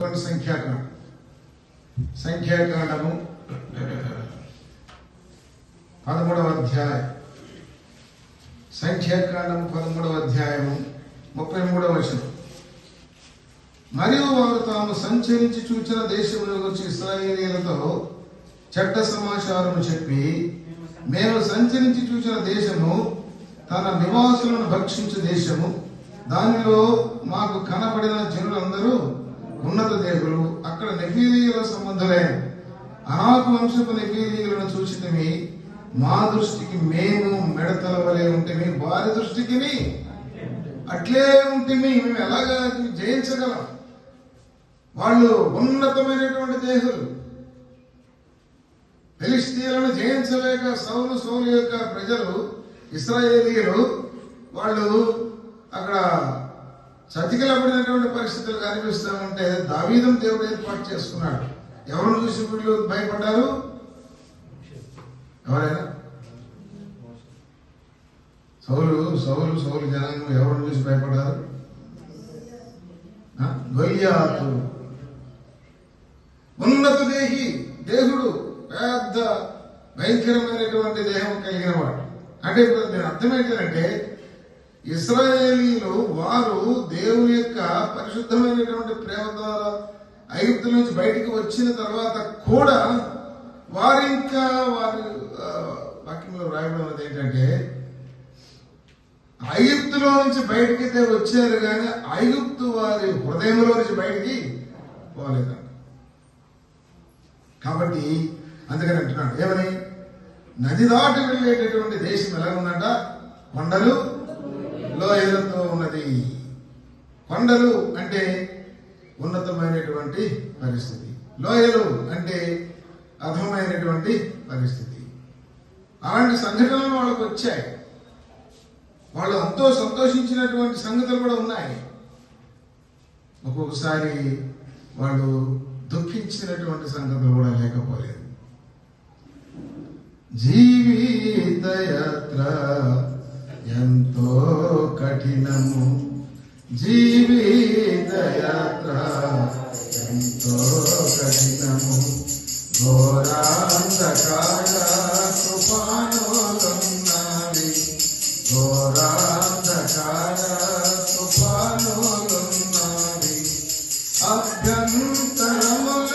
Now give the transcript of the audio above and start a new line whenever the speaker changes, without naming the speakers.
సంఖ్యాకాండము 13వ అధ్యాయం. సంఖ్యాకాండము 13వ అధ్యాయము 33వ వచనం. మరియు వారు తాము సంచరించి చూచిన దేశంలో వచ్చి ఇశ్రాయేలీయులతో చెడ్డ సమాచారము చెప్పి, మేము సంచరించి చూసిన దేశము తన నివాసులను భక్షించు దేశము, దానిలో మాకు కనబడిన జనులందరూ ఉన్నత దేవులు, అక్కడ నెఫీలీయుల సంబంధులైన అనాకు వంశపు నెఫీలీయులను చూసినవి, మా దృష్టికి మేము మెడతల వలె ఉంటేమి, వారి దృష్టికి అట్లే ఉంటేమి. మేము ఎలాగా జయించగలం? వాళ్ళు ఉన్నతమైనటువంటి దేహులు. ఫిలిష్తీయులను జయించలేక సౌలు యొక్క ప్రజలు ఇశ్రాయేలీయులు వాళ్ళు అక్కడ చతికిలబడినటువంటి పరిస్థితులు కనిపిస్తూ ఉంటే దావీదును దేవుడు ఏర్పాటు చేసుకున్నాడు. ఎవరిని చూసి వీళ్ళు భయపడ్డారు? ఎవరైనా? సౌలు జనాంగం ఎవరిని చూసి భయపడ్డారు? గొల్యాతు. ఉన్నత దేహి, దేవుడు, పెద్ద భయంకరమైనటువంటి దేహం కలిగిన వాడు. అంటే ఇప్పుడు దీని అర్థం ఏంటంటే, ఇశ్రాయేలీయులు వారు దేవుని యొక్క పరిశుద్ధమైనటువంటి ప్రేమ ద్వారా ఐగుప్తు నుంచి బయటికి వచ్చిన తర్వాత కూడా వారి వాక్యంలో రాయడం అనేది ఏంటంటే, ఐగుప్తులో నుంచి బయటికి అయితే వచ్చారు కానీ ఐగుప్తు వారి హృదయంలో నుంచి బయటికి పోలేదంట. కాబట్టి అందుకని అంటున్నాడు, ఏమని? నది దాటి వెళ్ళేటటువంటి దేశం ఎలా ఉందంట? కొండలు లోయలతో ఉన్నది. కొండలు అంటే ఉన్నతమైనటువంటి పరిస్థితి, లోయలు అంటే అధమైనటువంటి పరిస్థితి. అలాంటి సంఘటనలు వాళ్ళకు వచ్చాయి. వాళ్ళు ఎంతో సంతోషించినటువంటి సంగతులు కూడా ఉన్నాయి. ఒక్కొక్కసారి వాళ్ళు దుఃఖించినటువంటి సంగతులు కూడా లేకపోలేదు. జీవితయాత్ర ఎంతో కఠినము, జీవితయాత్ర ఎంతో కఠినము, ఘోరాంధకార తుఫానులున్నవి, ఘోరాంధకార తుఫానులున్నవి, అభ్యంతరములు